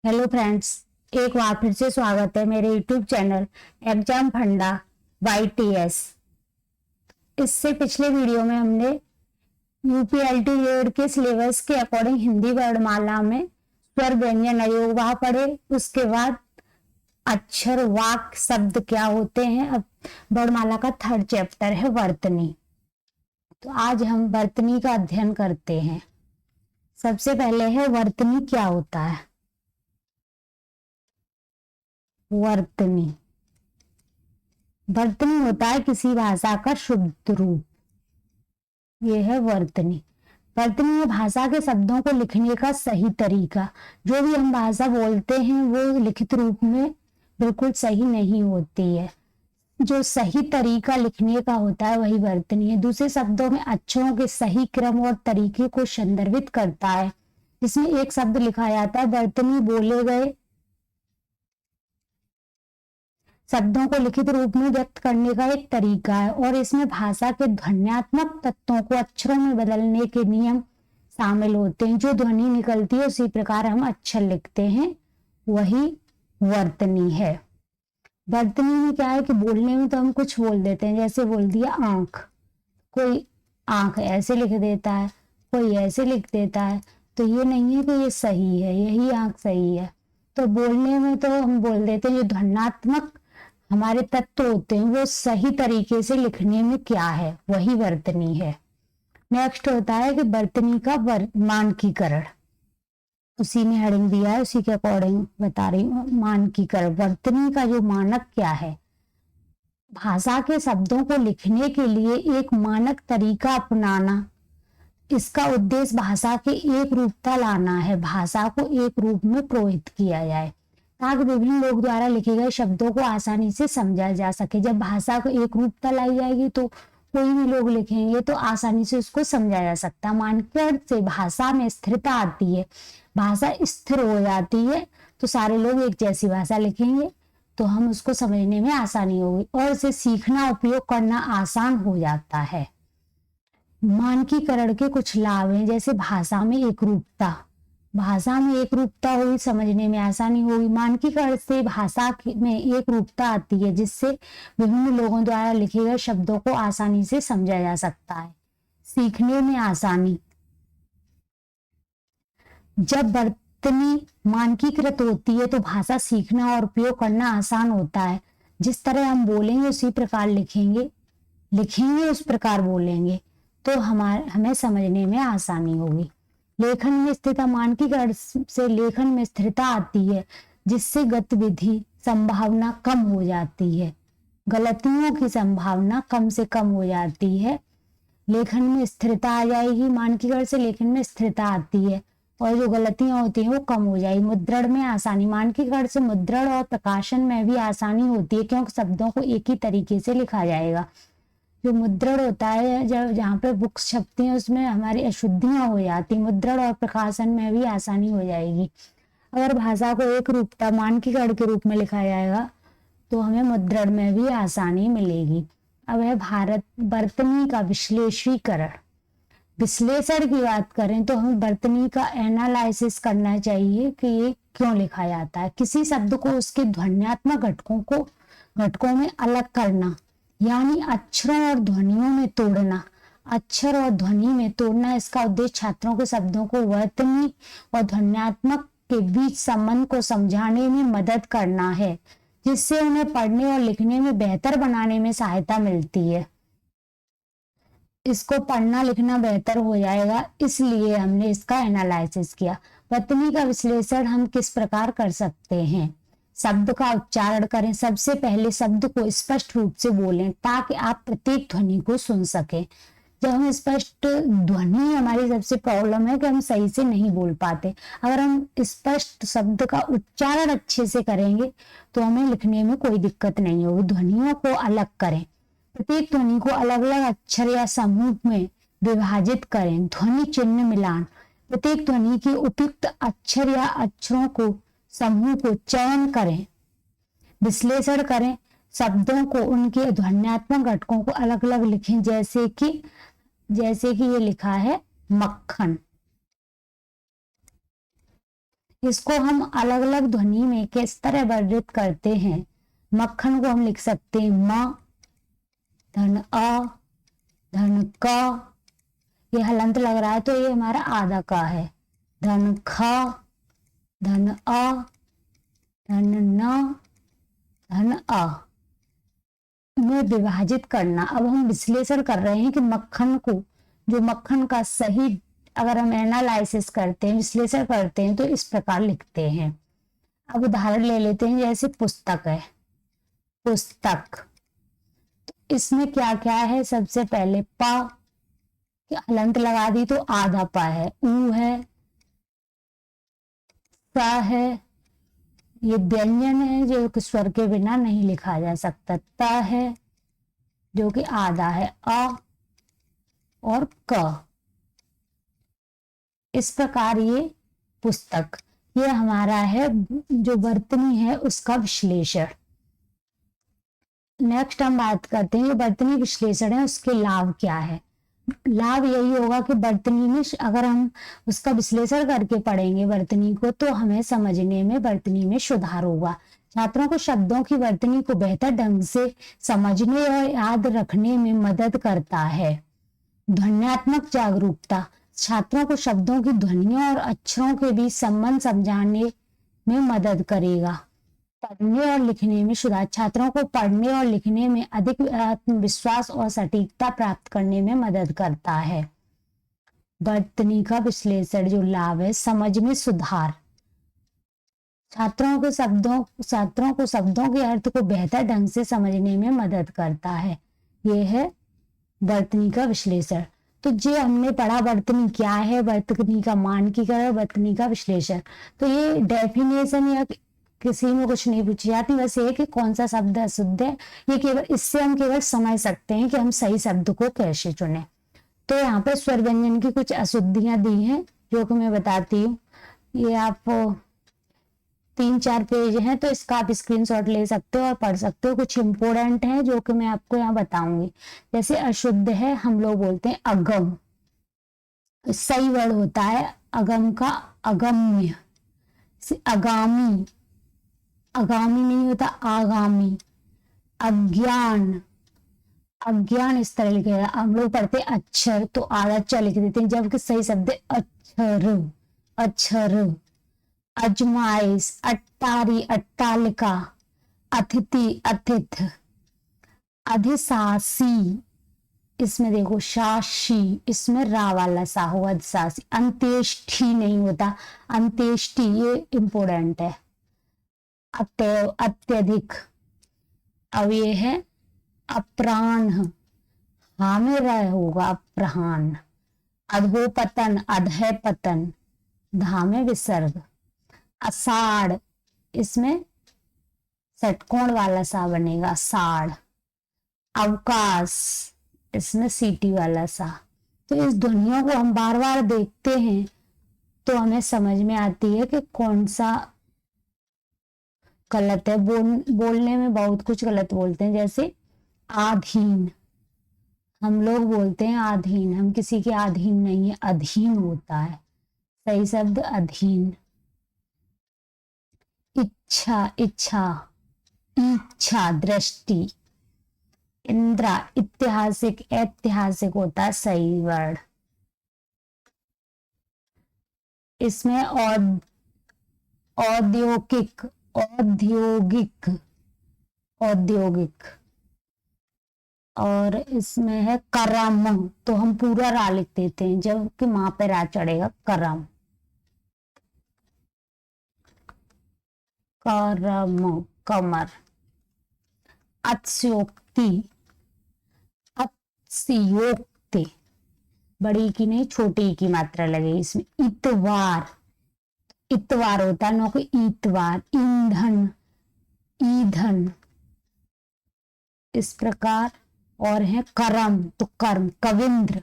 Hello friends, एक बार फिर से स्वागत है मेरे यूट्यूब चैनल एग्जाम फंडा YTS। इससे पिछले वीडियो में हमने यूपीएलटी ग्रेड के सिलेबस के अकॉर्डिंग हिंदी वर्णमाला में स्वर व्यंजन अयोगवाह पढ़े। उसके बाद अक्षर वाक्य शब्द क्या होते हैं। अब वर्णमाला का थर्ड चैप्टर है वर्तनी। तो आज हम वर्तनी का अध्ययन करते हैं। सबसे पहले है वर्तनी क्या होता है। वर्तनी वर्तनी होता है किसी भाषा का शुद्ध रूप। यह है वर्तनी। वर्तनी है भाषा के शब्दों को लिखने का सही तरीका। जो भी हम भाषा बोलते हैं वो लिखित रूप में बिल्कुल सही नहीं होती है। जो सही तरीका लिखने का होता है वही वर्तनी है। दूसरे शब्दों में अक्षरों के सही क्रम और तरीके को संदर्भित करता है। इसमें एक शब्द लिखा जाता है। वर्तनी बोले गए शब्दों को लिखित रूप में व्यक्त करने का एक तरीका है और इसमें भाषा के ध्वन्यात्मक तत्वों को अक्षरों में बदलने के नियम शामिल होते हैं। जो ध्वनि निकलती है उसी प्रकार हम अक्षर लिखते हैं, वही वर्तनी है। वर्तनी में क्या है कि बोलने में तो हम कुछ बोल देते हैं, जैसे बोल दिया आंख, कोई आंख ऐसे लिख देता है, कोई ऐसे लिख देता है। तो ये नहीं है कि ये सही है, यही आंख सही है। तो बोलने में तो हम बोल देते हैं। जो ध्वन्यात्मक हमारे तत्व होते हैं वो सही तरीके से लिखने में क्या है, वही वर्तनी है। नेक्स्ट होता है कि वर्तनी का मानकीकरण। उसी में हेडिंग दिया है, उसी के अकॉर्डिंग बता रही हूँ। मानकीकरण वर्तनी का जो मानक क्या है। भाषा के शब्दों को लिखने के लिए एक मानक तरीका अपनाना। इसका उद्देश्य भाषा के एक रूपता लाना है। भाषा को एक रूप में प्रोहित किया जाए ताकि विभिन्न लोग द्वारा लिखे गए शब्दों को आसानी से समझा जा सके। जब भाषा को एक रूपता लाई जाएगी तो कोई भी लोग लिखेंगे तो आसानी से उसको समझा जा सकता है। मानकीकरण से भाषा में स्थिरता आती है। भाषा स्थिर हो जाती है तो सारे लोग एक जैसी भाषा लिखेंगे तो हम उसको समझने में आसानी होगी और इसे सीखना उपयोग करना आसान हो जाता है। मानकीकरण के कुछ लाभ हैं, जैसे भाषा में एक रूपता। भाषा में एक रूपता हुई समझने में आसानी होगी। मानकीकरण से भाषा में एक रूपता आती है जिससे विभिन्न लोगों द्वारा लिखे गए शब्दों को आसानी से समझा जा सकता है। सीखने में आसानी। जब वर्तनी मानकीकृत होती है तो भाषा सीखना और उपयोग करना आसान होता है। जिस तरह हम बोलेंगे उसी प्रकार लिखेंगे उस प्रकार बोलेंगे तो हमें समझने में आसानी होगी। लेखन में स्थिरता। मानकीकरण से लेखन में स्थिरता आती है जिससे गतिविधि संभावना कम हो जाती है। गलतियों की संभावना कम से कम हो जाती है। लेखन में स्थिरता आ जाएगी। मानकीकरण से लेखन में स्थिरता आती है और जो गलतियां होती हैं वो कम हो जाएगी। मुद्रण में आसानी। मानकीकरण से मुद्रण और प्रकाशन में भी आसानी होती है क्योंकि शब्दों को एक ही तरीके से लिखा जाएगा। जो मुद्रण होता है, जब जहाँ पे बुक्स छपती हैं उसमें हमारी अशुद्धियां हो जाती, मुद्रण और प्रकाशन में भी आसानी हो जाएगी। अगर भाषा को एक रूपता मानकीकरण के रूप में लिखा जाएगा तो हमें मुद्रण में भी आसानी मिलेगी। अब है वर्तनी का विश्लेषीकरण। विश्लेषण की बात करें तो हमें वर्तनी का एनालिसिस करना चाहिए कि ये क्यों लिखा जाता है। किसी शब्द को उसके ध्वन्यात्मक घटकों में अलग करना, यानी अक्षरों और ध्वनियों में तोड़ना। अक्षर और ध्वनि में तोड़ना, इसका उद्देश्य छात्रों के शब्दों को वर्तनी और ध्वन्यात्मक के बीच संबंध को समझाने में मदद करना है, जिससे उन्हें पढ़ने और लिखने में बेहतर बनाने में सहायता मिलती है। इसको पढ़ना लिखना बेहतर हो जाएगा, इसलिए हमने इसका एनालिसिस किया। वर्तनी का विश्लेषण हम किस प्रकार कर सकते हैं। शब्द का उच्चारण करें। सबसे पहले शब्द को स्पष्ट रूप से बोलें ताकि आप प्रत्येक ध्वनि को सुन सकें। जब हम स्पष्ट ध्वनि, हमारी सबसे प्रॉब्लम है कि हम सही से नहीं बोल पाते। अगर हम स्पष्ट शब्द का उच्चारण अच्छे से करेंगे तो हमें लिखने में कोई दिक्कत नहीं होगी। ध्वनियों को अलग करें। प्रत्येक ध्वनि को अलग अलग अक्षर या समूह में विभाजित करें। ध्वनि चिन्ह मिलान। प्रत्येक ध्वनि के उपयुक्त अक्षर या अक्षरों को समूह को चयन करें। विश्लेषण करें। शब्दों को उनके ध्वन्यात्मक घटकों को अलग अलग लिखें, जैसे कि ये लिखा है मक्खन। इसको हम अलग अलग ध्वनि में किस तरह वर्णित करते हैं। मक्खन को हम लिख सकते हैं म, धन अ, धन क, ये हलंत लग रहा है तो ये हमारा आधा का है। धन ख, धन अ, धन न, धन अ में विभाजित करना। अब हम विश्लेषण कर रहे हैं कि मक्खन को, जो मक्खन का सही अगर हम एनालिसिस करते हैं, विश्लेषण करते हैं तो इस प्रकार लिखते हैं। अब उदाहरण ले लेते हैं, जैसे पुस्तक है, पुस्तक, तो इसमें क्या क्या है। सबसे पहले प हलंत लगा दी तो आधा प है, ऊ है, स है, ये व्यंजन है जो कि स्वर के बिना नहीं लिखा जा सकता। त है जो कि आधा है, अ और क। इस प्रकार ये पुस्तक, ये हमारा है जो वर्तनी है उसका विश्लेषण। नेक्स्ट हम बात करते हैं, वर्तनी विश्लेषण है उसके लाभ क्या है। लाभ यही होगा कि वर्तनी में अगर हम उसका विश्लेषण करके पढ़ेंगे वर्तनी को, तो हमें समझने में वर्तनी में सुधार होगा। छात्रों को शब्दों की वर्तनी को बेहतर ढंग से समझने और याद रखने में मदद करता है। ध्वन्यात्मक जागरूकता छात्रों को शब्दों की ध्वनियों और अक्षरों के बीच संबंध समझाने में मदद करेगा। पढ़ने और लिखने में सुधार छात्रों को पढ़ने और लिखने में अधिक आत्मविश्वास और सटीकता प्राप्त करने में मदद करता है। वर्तनी का विश्लेषण जो लाभ है, समझ में सुधार, छात्रों को शब्दों के अर्थ को बेहतर ढंग से समझने में मदद करता है। यह है वर्तनी का विश्लेषण। तो जो हमने पढ़ा वर्तनी क्या है, वर्तनी का मानकीकरण, वर्तनी का विश्लेषण। तो ये डेफिनेशन या किसी में कुछ नहीं पूछी जाती, बस ये कि कौन सा शब्द अशुद्ध है, ये केवल इससे हम केवल समझ सकते हैं कि हम सही शब्द को कैसे चुने। तो यहाँ पे स्वर व्यंजन की कुछ अशुद्धियां दी हैं जो कि मैं बताती हूँ। ये आप 3-4 पेज हैं, तो इसका आप स्क्रीनशॉट ले सकते हो और पढ़ सकते हो। कुछ इंपोर्टेंट है जो कि मैं आपको यहाँ बताऊंगी। जैसे अशुद्ध है, हम लोग बोलते हैं अगम, सही वर्ड होता है अगम का अगम्य। आगामी, आगामी नहीं होता आगामी। अज्ञान, अज्ञान इस तरह लिखेगा। हम लोग पढ़ते अक्षर तो आधा च लिख देते हैं, जबकि सही शब्द है अक्षर, अक्षर। अजमाइश, अट्टारी, अट्टालिका, अतिथि, अतिथ, अधिशासी, इसमें देखो शासी, इसमें रा वाला सा हो, अधिशासी। अंत्येष्टि नहीं होता, अंत्येष्टि, ये इंपोर्टेंट है। अतएव, अत्यधिक। अब ये है अप्राण, हाँ में रह होगा अप्राण। अधोपतन, अधय पतन, धा में विसर्ग। अषाढ़, इसमें षटकोण वाला सा बनेगा, साढ़। अवकाश, इसमें सीटी वाला सा। तो इस ध्वनियों को हम बार बार देखते हैं तो हमें समझ में आती है कि कौन सा गलत है। बोलने में बहुत कुछ गलत बोलते हैं, जैसे आधीन, हम लोग बोलते हैं आधीन, हम किसी के अधीन नहीं है, अधीन होता है सही शब्द अधीन। इच्छा, इच्छा, इच्छा, दृष्टि। इंद्रा, ऐतिहासिक, ऐतिहासिक होता है सही वर्ड। इसमें औद्योगिक, औद्योगिक, औद्योगिक। और इसमें है करम, तो हम पूरा रा लिख देते हैं जबकि मां पे रा चढ़ेगा, करम, करम, कमर। अत्स्योक्ति, अत्स्योक्ति, बड़ी की नहीं छोटी की मात्रा लगे इसमें। इतवार, इतवार होता है, नो कि इतवार। ईंधन, ईंधन, इस प्रकार। और है करम, तो कर्म, कविंद्र,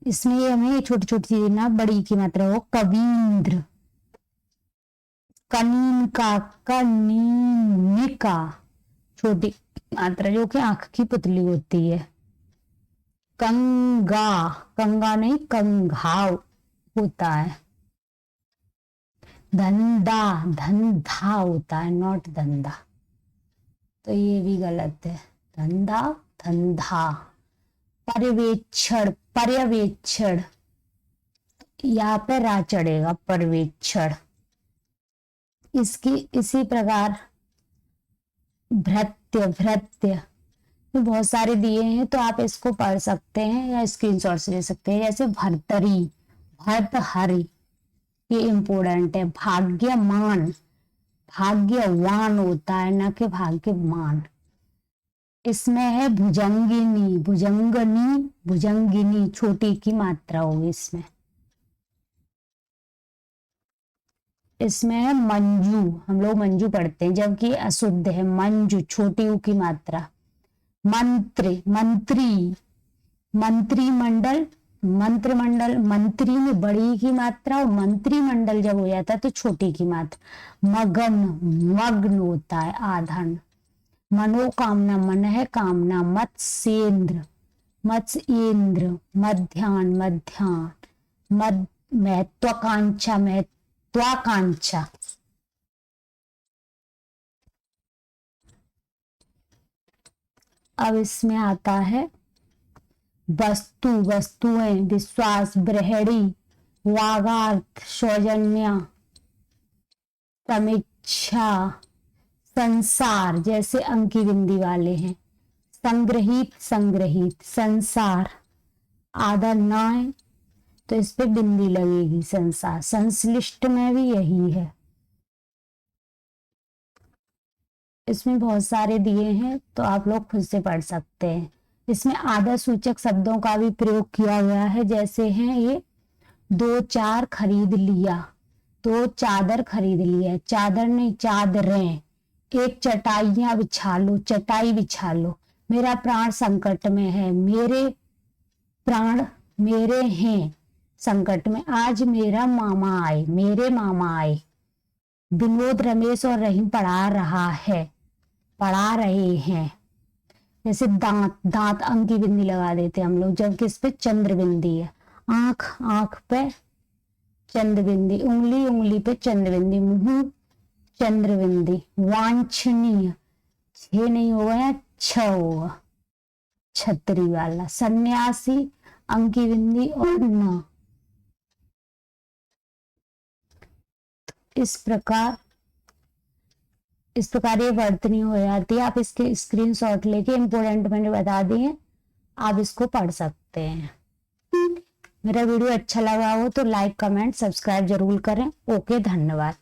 इसमें ये हमें छोटी छोटी चीजें ना, बड़ी की मात्रा हो, कविंद्र। कनीन का, कनीनिका, छोटी मात्रा जो कि आंख की पुतली होती है। कंगा, कंगा नहीं कंघाव होता है। धंधा धंधा होता है, नॉट धंधा, तो ये भी गलत है। धंधा धंधा। पर्यवेक्षण पर्यवेक्षण, यहाँ पे रा चढ़ेगा, पर्यवेक्षण। इसकी इसी प्रकार भृत्य भृत्य, तो बहुत सारे दिए हैं तो आप इसको पढ़ सकते हैं या स्क्रीनशॉट ले सकते हैं। जैसे भर्तरी, भर्तहरि, ये इंपोर्टेंट है। भाग्यमान, भाग्यवान होता है ना कि भाग्यमान। इसमें है भुजंगिनी, भुजंगनी, भुजंगिनी, छोटी की मात्रा होगी इसमें। इसमें है मंजू, हम लोग मंजू पढ़ते हैं जबकि अशुद्ध है। मंजू, छोटी ऊ की मात्रा। मंत्र, मंत्री, मंत्रिमंडल, मंत्रिमंडल, मंत्री में बड़ी की मात्रा और मंत्रिमंडल जब हो जाता है तो छोटी की मात्रा। मगन, मग्न होता है, आधन। मनोकामना, मन है कामना। मत्स्येंद्र, मत्स्येंद्र, मध्यान, मध्यान। महत्वाकांक्षा, महत्वाकांक्षा। अब इसमें आता है वस्तु, वस्तुएं। विश्वास, बृहड़ी, वागार्थ, सौजन्य, समीक्षा, संसार, जैसे अंकी बिंदी वाले हैं। संग्रहित, संग्रहित, संसार। आदर ना है तो इस पे बिंदी लगेगी, संसार। संश्लिष्ट में भी यही है। इसमें बहुत सारे दिए हैं तो आप लोग खुद से पढ़ सकते हैं। इसमें आदर सूचक शब्दों का भी प्रयोग किया गया है। जैसे हैं ये, 2 4 खरीद लिया, 2 चादर खरीद लिया, चादर नहीं चादरें। 1 चटाइयां बिछा लो, चटाई बिछा लो। मेरा प्राण संकट में है, मेरे प्राण मेरे हैं संकट में। आज मेरा मामा आए, मेरे मामा आए। विनोद, रमेश और रहीम पढ़ा रहा है, पढ़ा रहे हैं। जैसे दांत, दांत अंक की बिंदी लगा देते हम लोग जबकि इस पे चंद्र बिंदी है। आंख, आंख पे चंद्र बिंदी। उंगली, उंगली पे चंद्र बिंदी। मुंह, चंद्र बिंदी। वांछनीय, 6 नहीं होगा या 6 होगा, छतरी वाला। सन्यासी, अंकी बिंदी और न। इस प्रकार ये वर्तनी हो जाती है। आप इसके स्क्रीनशॉट लेके, इंपोर्टेंट मैंने बता दिए, आप इसको पढ़ सकते हैं। मेरा वीडियो अच्छा लगा हो तो लाइक, कमेंट, सब्सक्राइब जरूर करें। ओके, धन्यवाद।